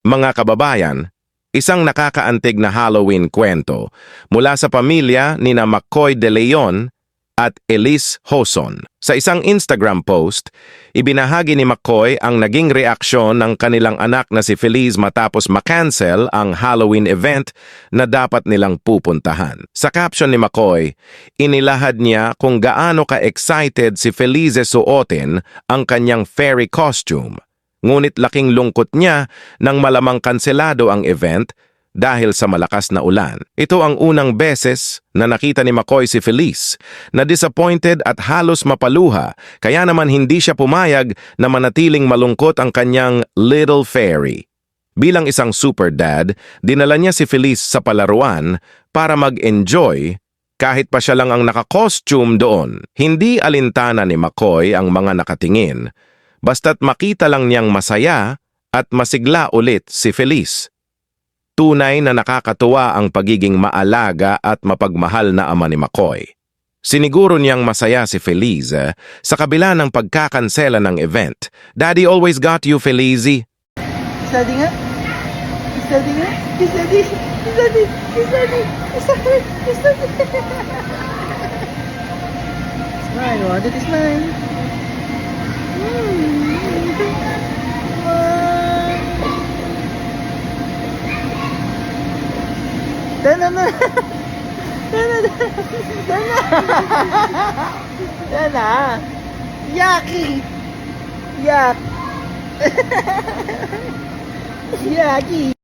Mga kababayan, isang nakakaantig na Halloween kwento mula sa pamilya ni na McCoy De Leon at Elise Hoson. Sa isang Instagram post, ibinahagi ni McCoy ang naging reaksyon ng kanilang anak na si Feliz matapos ma-cancel ang Halloween event na dapat nilang pupuntahan. Sa caption ni McCoy, inilahad niya kung gaano ka-excited si Feliz suotin ang kanyang fairy costume. Ngunit laking lungkot niya nang malamang kanselado ang event dahil sa malakas na ulan. Ito ang unang beses na nakita ni McCoy si Feliz na disappointed at halos mapaluha, kaya naman hindi siya pumayag na manatiling malungkot ang kanyang little fairy. Bilang isang super dad, dinala niya si Feliz sa palaruan para mag-enjoy kahit pa siya lang ang naka-costume doon. Hindi alintana ni McCoy ang mga nakatingin, basta't makita lang niyang masaya at masigla ulit si Feliz. Tunay na nakakatuwa ang pagiging maalaga at mapagmahal na ama ni McCoy. Siniguro niyang masaya si Feliz sa kabila ng pagkakansela ng event. Daddy always got you, Felizy. Daddy nga? Daddy nga? Daddy? Daddy? Daddy? Daddy? Smile, want it, smile. Dana na. Dana. Yaki. Yak. Yaki.